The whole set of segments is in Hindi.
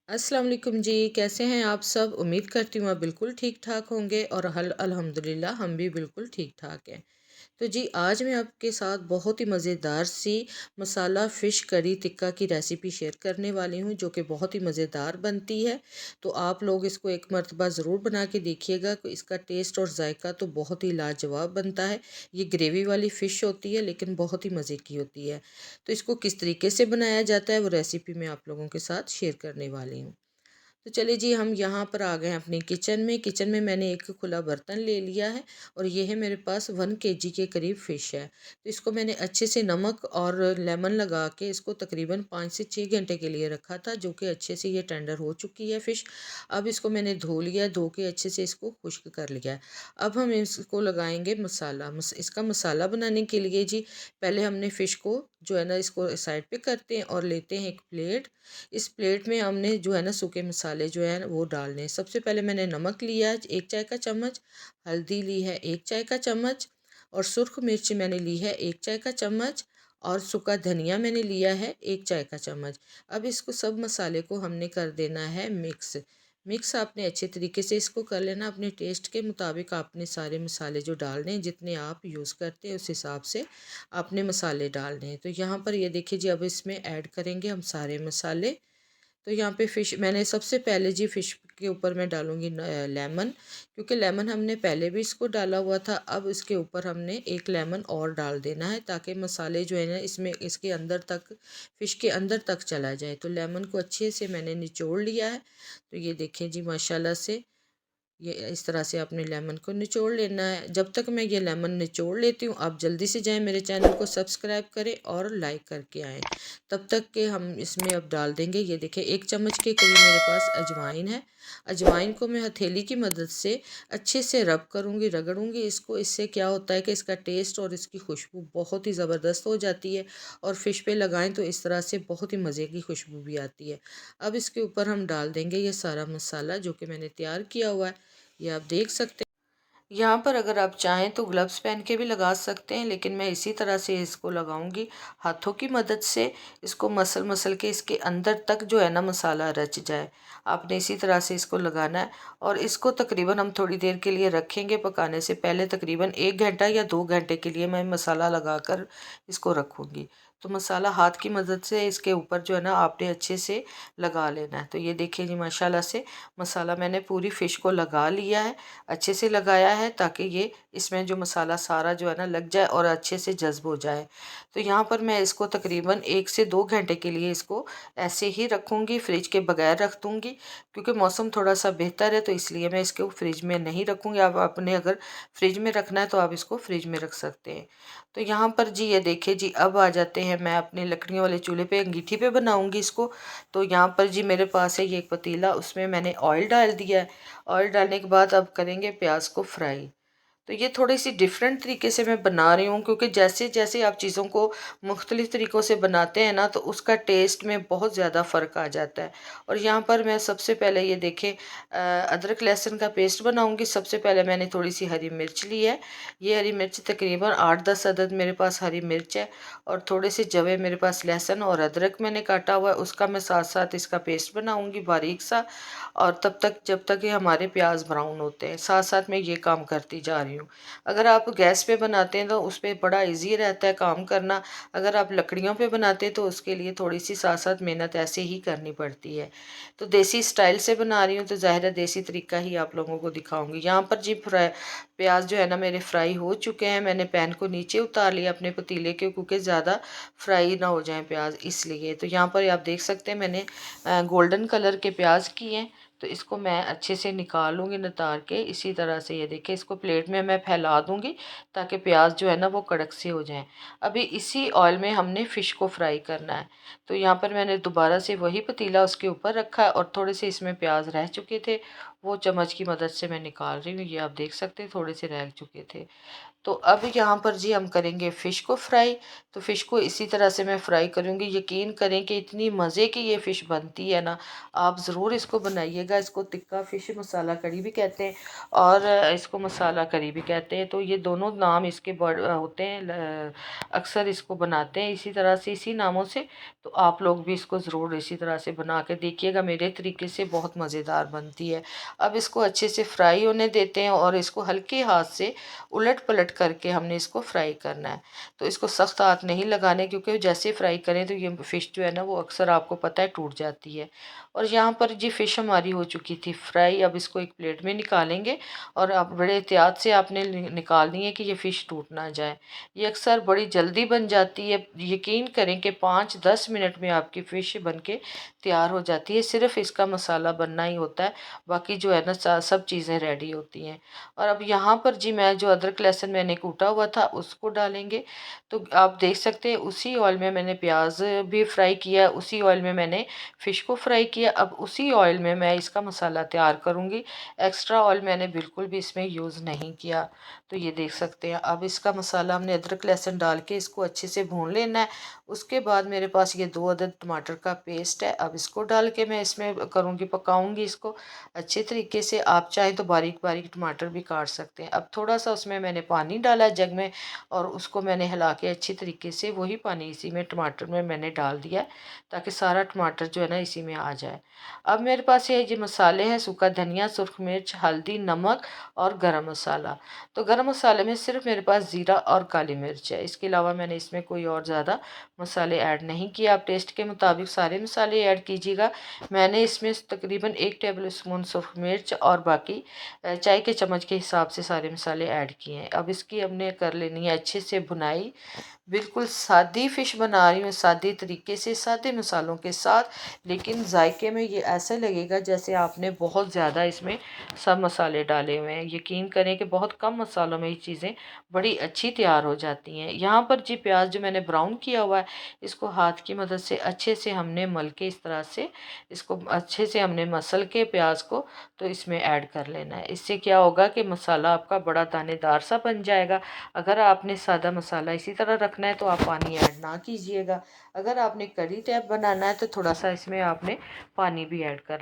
अस्सलाम वालेकुम जी। कैसे हैं आप सब? उम्मीद करती हूँ आप बिल्कुल ठीक ठाक होंगे और हल अल्हम्दुलिल्लाह हम भी बिल्कुल ठीक ठाक हैं। तो जी आज मैं आपके साथ बहुत ही मज़ेदार सी मसाला फ़िश करी टिक्का की रेसिपी शेयर करने वाली हूँ, जो कि बहुत ही मज़ेदार बनती है। तो आप लोग इसको एक मर्तबा ज़रूर बना के देखिएगा कि इसका टेस्ट और जायका तो बहुत ही लाजवाब बनता है। ये ग्रेवी वाली फ़िश होती है लेकिन बहुत ही मज़े की होती है। तो इसको किस तरीके से बनाया जाता है वो रेसिपी मैं आप लोगों के साथ शेयर करने वाली हूँ। तो चलिए जी हम यहाँ पर आ गए हैं अपनी किचन में मैंने एक खुला बर्तन ले लिया है और ये है मेरे पास 1 kg के करीब फ़िश है। तो इसको मैंने अच्छे से नमक और लेमन लगा के इसको तकरीबन 5 से 6 घंटे के लिए रखा था, जो कि अच्छे से ये टेंडर हो चुकी है फ़िश। अब इसको मैंने धो लिया, धो के अच्छे से इसको खुश्क कर लिया है। अब हम इसको लगाएंगे मसाला। इसका मसाला बनाने के लिए जी पहले हमने फ़िश को जो है ना इसको साइड पे करते हैं और लेते हैं एक प्लेट। इस प्लेट में हमने जो है ना सूखे मसाले जो है वो डालने हैं। सबसे पहले मैंने नमक लिया है 1 चाय का चम्मच, हल्दी ली है 1 चाय का चम्मच और सुर्ख मिर्च मैंने ली है 1 चाय का चम्मच और सूखा धनिया मैंने लिया है 1 चाय का चम्मच। अब इसको सब मसाले को हमने कर देना है मिक्स। मिक्स आपने अच्छे तरीके से इसको कर लेना। अपने टेस्ट के मुताबिक आपने सारे मसाले जो डालने हैं, जितने आप यूज़ करते हैं उस हिसाब से आपने मसाले डालने हैं। तो यहाँ पर ये देखिए जी अब इसमें ऐड करेंगे हम सारे मसाले। तो यहाँ पे फ़िश मैंने सबसे पहले जी फ़िश के ऊपर मैं डालूँगी लेमन, क्योंकि लेमन हमने पहले भी इसको डाला हुआ था। अब इसके ऊपर हमने एक लेमन और डाल देना है ताकि मसाले जो है ना इसमें इसके अंदर तक फ़िश के अंदर तक चला जाए। तो लेमन को अच्छे से मैंने निचोड़ लिया है। तो ये देखें जी माशाल्लाह से ये इस तरह से आपने लेमन को निचोड़ लेना है। जब तक मैं ये लेमन निचोड़ लेती हूँ आप जल्दी से जाएं मेरे चैनल को सब्सक्राइब करें और लाइक करके आएँ। तब तक के हम इसमें अब डाल देंगे, ये देखिए 1 चम्मच के करीब मेरे पास अजवाइन है। अजवाइन को मैं हथेली की मदद से अच्छे से रब करूँगी, रगड़ूँगी इसको। इससे क्या होता है कि इसका टेस्ट और इसकी खुशबू बहुत ही ज़बरदस्त हो जाती है और फ़िश पे लगाएं तो इस तरह से बहुत ही मज़े की खुशबू भी आती है। अब इसके ऊपर हम डाल देंगे ये सारा मसाला जो कि मैंने तैयार किया हुआ है। ये आप देख सकते हैं। यहाँ पर अगर आप चाहें तो ग्लव्स पहन के भी लगा सकते हैं, लेकिन मैं इसी तरह से इसको लगाऊंगी हाथों की मदद से। इसको मसल मसल के इसके अंदर तक जो है ना मसाला रच जाए, आपने इसी तरह से इसको लगाना है। और इसको तकरीबन हम थोड़ी देर के लिए रखेंगे। पकाने से पहले तकरीबन 1 घंटा या 2 घंटे के लिए मैं मसाला लगाकर इसको रखूँगी। तो मसाला हाथ की मदद से इसके ऊपर जो है ना आपने अच्छे से लगा लेना है। तो ये देखिए जी माशाल्लाह से मसाला मैंने पूरी फ़िश को लगा लिया है, अच्छे से लगाया है ताकि ये इसमें जो मसाला सारा जो है ना लग जाए और अच्छे से जज्ब हो जाए। तो यहाँ पर मैं इसको तकरीबन 1 से 2 घंटे के लिए इसको ऐसे ही रखूँगी, फ्रिज के बगैर रख दूँगी, क्योंकि मौसम थोड़ा सा बेहतर है तो इसलिए मैं इसको फ्रिज में नहीं रखूँगी। आप अपने अगर फ्रिज में रखना है तो आप इसको फ्रिज में रख सकते हैं। तो यहाँ पर जी ये देखिए जी अब आ जाते हैं, मैं अपने लकड़ियों वाले चूल्हे पे अंगीठी पे बनाऊँगी इसको। तो यहाँ पर जी मेरे पास है ये एक पतीला, उसमें मैंने ऑयल डाल दिया है। ऑयल डालने के बाद अब करेंगे प्याज को फ्राई। तो ये थोड़ी सी डिफरेंट तरीके से मैं बना रही हूँ, क्योंकि जैसे जैसे आप चीज़ों को मुख्तलिफ तरीक़ों से बनाते हैं ना तो उसका टेस्ट में बहुत ज़्यादा फ़र्क आ जाता है। और यहाँ पर मैं सबसे पहले ये देखें अदरक लहसुन का पेस्ट बनाऊँगी। सबसे पहले मैंने थोड़ी सी हरी मिर्च ली है। ये हरी मिर्च तकरीबन 8-10 अदद मेरे पास हरी मिर्च है और थोड़े से जवे मेरे पास लहसुन और अदरक मैंने काटा हुआ है, उसका मैं साथ साथ इसका पेस्ट बनाऊँगी बारीक सा। और तब तक जब तक ये हमारे प्याज ब्राउन होते हैं, साथ साथ मैं ये काम करती जा रही हूँ। अगर आप गैस पे बनाते हैं तो उस पर बड़ा इजी रहता है काम करना। अगर आप लकड़ियों पे बनाते हैं तो उसके लिए थोड़ी सी साथ साथ मेहनत ऐसे ही करनी पड़ती है। तो देसी स्टाइल से बना रही हूँ तो ज़ाहिर है देसी तरीका ही आप लोगों को दिखाऊंगी। यहाँ पर जी प्याज जो है ना मेरे फ्राई हो चुके हैं। मैंने पैन को नीचे उतार लिया अपने पतीले के, क्योंकि ज़्यादा फ्राई ना हो जाए प्याज इसलिए। तो यहाँ पर आप देख सकते हैं मैंने गोल्डन कलर के प्याज किए हैं। तो इसको मैं अच्छे से निकालूंगी नितार के। इसी तरह से ये देखिए इसको प्लेट में मैं फैला दूंगी ताकि प्याज जो है ना वो कड़क से हो जाएं। अभी इसी ऑयल में हमने फ़िश को फ्राई करना है। तो यहाँ पर मैंने दोबारा से वही पतीला उसके ऊपर रखा है और थोड़े से इसमें प्याज रह चुके थे वो चम्मच की मदद से मैं निकाल रही हूँ। ये आप देख सकते हैं थोड़े से रह चुके थे। तो अब यहाँ पर जी हम करेंगे फ़िश को फ्राई। तो फ़िश को इसी तरह से मैं फ्राई करूँगी। यकीन करें कि इतनी मज़े की ये फ़िश बनती है ना, आप ज़रूर इसको बनाइएगा। इसको तिक्का फ़िश मसाला करी भी कहते हैं और इसको मसाला करी भी कहते हैं। तो ये दोनों नाम इसके होते हैं, अक्सर इसको बनाते हैं इसी तरह से, इसी नामों से। तो आप लोग भी इसको ज़रूर इसी तरह से बना के देखिएगा, मेरे तरीके से बहुत मज़ेदार बनती है। अब इसको अच्छे से फ्राई होने देते हैं और इसको हल्के हाथ से उलट पलट करके हमने इसको फ्राई करना है। तो इसको सख्त हाथ नहीं लगाने, क्योंकि जैसे फ्राई करें तो ये फ़िश जो है ना वो अक्सर आपको पता है टूट जाती है। और यहाँ पर जी फ़िश हमारी हो चुकी थी फ्राई। अब इसको एक प्लेट में निकालेंगे और आप बड़े एहतियात से आपने निकालनी है कि ये फ़िश टूट ना जाए। ये अक्सर बड़ी जल्दी बन जाती है। यकीन करें कि 5-10 मिनट में आपकी फ़िश बन के तैयार हो जाती है। सिर्फ इसका मसाला बनना ही होता है, बाकी जो है ना सब चीज़ें रेडी होती हैं। और अब यहाँ पर जी मैं जो अदरक लहसुन मैंने कूटा हुआ था उसको डालेंगे। तो आप देख सकते हैं उसी ऑयल में मैंने प्याज भी फ्राई किया, उसी ऑयल में मैंने फ़िश को फ्राई किया। अब उसी ऑयल में मैं इसका मसाला तैयार करूँगी। एक्स्ट्रा ऑयल मैंने बिल्कुल भी इसमें यूज़ नहीं किया। तो ये देख सकते हैं। अब इसका मसाला हमने अदरक लहसुन डाल के इसको अच्छे से भून लेना है। उसके बाद मेरे पास ये 2 अदद टमाटर का पेस्ट है। अब इसको डाल के मैं इसमें करूँगी, पकाऊँगी इसको अच्छे तरीके से। आप चाहें तो बारीक बारीक टमाटर भी काट सकते हैं। अब थोड़ा सा उसमें मैंने पानी डाला जग में और उसको मैंने हिला के अच्छी तरीके से वही पानी इसी में टमाटर में मैंने डाल दिया है, ताकि सारा टमाटर जो है ना इसी में आ जाए। अब मेरे पास ये मसाले हैं, सूखा धनिया, सुरख मिर्च, हल्दी, नमक और गरम मसाला। तो गरम मसाले में सिर्फ मेरे पास ज़ीरा और काली मिर्च है। इसके अलावा मैंने इसमें कोई और ज़्यादा मसाले ऐड नहीं किया। आप टेस्ट के मुताबिक सारे मसाले ऐड कीजिएगा। मैंने इसमें तकरीबन 1 टेबल स्पून सुरख मिर्च और बाकी चाय के चम्मच के हिसाब से सारे मसाले ऐड किए हैं। अब इसकी हमने कर लेनी है अच्छे से भुनाई। बिल्कुल सादी फ़िश बना रही हूँ, सादे तरीके से, सादे मसालों के साथ, लेकिन जायके में ये ऐसा लगेगा जैसे आपने बहुत ज़्यादा इसमें सब मसाले डाले हुए हैं। यकीन करें कि बहुत कम मसालों में ये चीज़ें बड़ी अच्छी तैयार हो जाती हैं। यहाँ पर जी प्याज जो मैंने ब्राउन किया हुआ है, इसको हाथ की मदद से अच्छे से हमने मल के इस तरह से इसको अच्छे से हमने मसल के प्याज को तो इसमें ऐड कर लेना है। इससे क्या होगा कि मसाला आपका बड़ा दानेदार सा बन जाएगा। अगर आपने सादा मसाला इसी तरह रखना है तो आप पानी ऐड ना कीजिएगा। अगर आपने करी टाइप बनाना है तो थोड़ा सा इसमें आपने पानी भी ऐड कर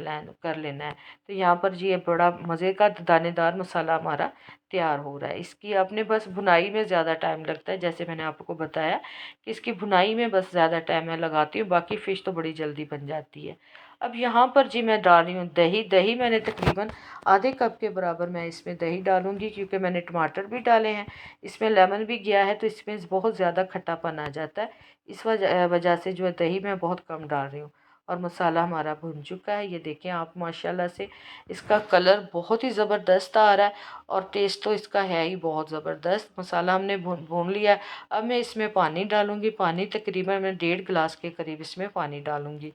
लेना है। तो यहाँ पर जी ये बड़ा मज़े का दानेदार मसाला हमारा तैयार हो रहा है। इसकी आपने बस भुनाई में ज़्यादा टाइम लगता है, जैसे मैंने आपको बताया कि इसकी भुनाई में बस ज़्यादा टाइम मैं लगाती हूँ, बाकी फ़िश तो बड़ी जल्दी बन जाती है। अब यहाँ पर जी मैं डाल रही हूँ दही। दही मैंने तकरीबन आधे कप के बराबर मैं इसमें दही डालूँगी, क्योंकि मैंने टमाटर भी डाले हैं, इसमें लेमन भी गया है, तो इसमें बहुत ज़्यादा खट्टापन आ जाता है। इस वजह से जो है दही मैं बहुत कम डाल रही हूँ। और मसाला हमारा भुन चुका है। ये देखें आप माशाल्लाह से इसका कलर बहुत ही ज़बरदस्त आ रहा है और टेस्ट तो इसका है ही बहुत ज़बरदस्त। मसाला हमने भून भून लिया है। अब मैं इसमें पानी डालूँगी। पानी तकरीबन मैं 1.5 गिलास के करीब इसमें पानी डालूँगी,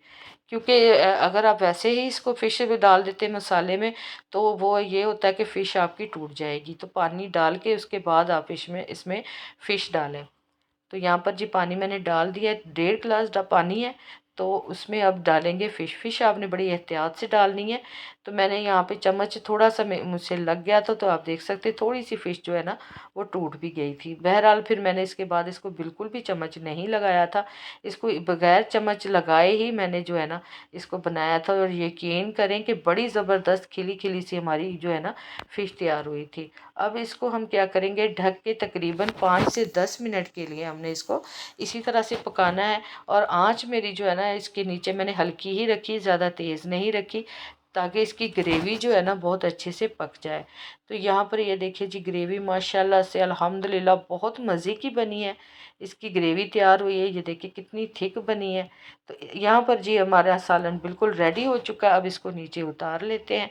क्योंकि अगर आप वैसे ही इसको फ़िश में डाल देते मसाले में तो वो ये होता है कि फ़िश आपकी टूट जाएगी। तो पानी डाल के उसके बाद आप इसमें फ़िश डालें। तो यहाँ पर जी पानी मैंने डाल दिया है, 1.5 गिलास पानी है। तो उसमें अब डालेंगे फ़िश। फ़िश आपने बड़ी एहतियात से डालनी है। तो मैंने यहाँ पे चम्मच थोड़ा सा मुझसे लग गया था, तो आप देख सकते हैं थोड़ी सी फ़िश जो है ना वो टूट भी गई थी। बहरहाल फिर मैंने इसके बाद इसको बिल्कुल भी चम्मच नहीं लगाया था। इसको बगैर चम्मच लगाए ही मैंने जो है ना इसको बनाया था। और यकीन करें कि बड़ी ज़बरदस्त खिली खिली सी हमारी जो है ना फ़िश तैयार हुई थी। अब इसको हम क्या करेंगे, ढक के तकरीबन 5 से 10 मिनट के लिए हमने इसको इसी तरह से पकाना है। और आंच मेरी जो है ना इसके नीचे मैंने हल्की ही रखी, ज़्यादा तेज़ नहीं रखी, ताकि इसकी ग्रेवी जो है ना बहुत अच्छे से पक जाए। तो यहाँ पर ये देखिए जी ग्रेवी माशाल्लाह से अल्हम्दुलिल्लाह बहुत मज़े की बनी है। इसकी ग्रेवी तैयार हुई है, ये देखिए कितनी थिक बनी है। तो यहाँ पर जी हमारा सालन बिल्कुल रेडी हो चुका है। अब इसको नीचे उतार लेते हैं।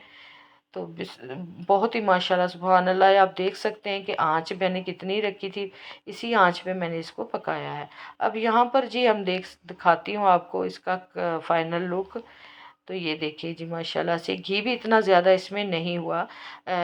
तो बहुत ही माशाल्लाह सुभान अल्लाह, आप देख सकते हैं कि आंच मैंने कितनी रखी थी, इसी आंच पे मैंने इसको पकाया है। अब यहाँ पर जी हम दिखाती हूँ आपको इसका फाइनल लुक। तो ये देखिए जी माशाल्लाह से घी भी इतना ज़्यादा इसमें नहीं हुआ,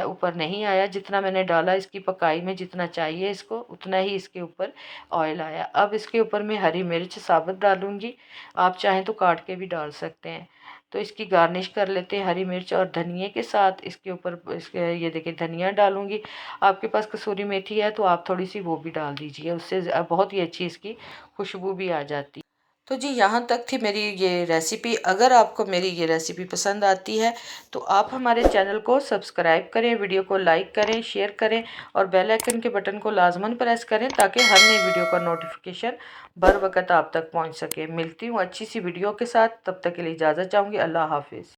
ऊपर नहीं आया। जितना मैंने डाला इसकी पकाई में, जितना चाहिए इसको उतना ही इसके ऊपर ऑयल आया। अब इसके ऊपर मैं हरी मिर्च साबुत डालूँगी, आप चाहें तो काट के भी डाल सकते हैं। तो इसकी गार्निश कर लेते हैं हरी मिर्च और धनिए के साथ। इसके ऊपर ये देखिए धनिया डालूँगी। आपके पास कसूरी मेथी है तो आप थोड़ी सी वो भी डाल दीजिए, उससे बहुत ही अच्छी इसकी खुशबू भी आ जाती। तो जी यहाँ तक थी मेरी ये रेसिपी। अगर आपको मेरी ये रेसिपी पसंद आती है तो आप हमारे चैनल को सब्सक्राइब करें, वीडियो को लाइक करें, शेयर करें और बेल आइकन के बटन को लाजमन प्रेस करें ताकि हर नई वीडियो का नोटिफिकेशन बर वक्त आप तक पहुँच सके। मिलती हूँ अच्छी सी वीडियो के साथ, तब तक के लिए इजाज़त चाहूँगी। अल्लाह हाफिज़।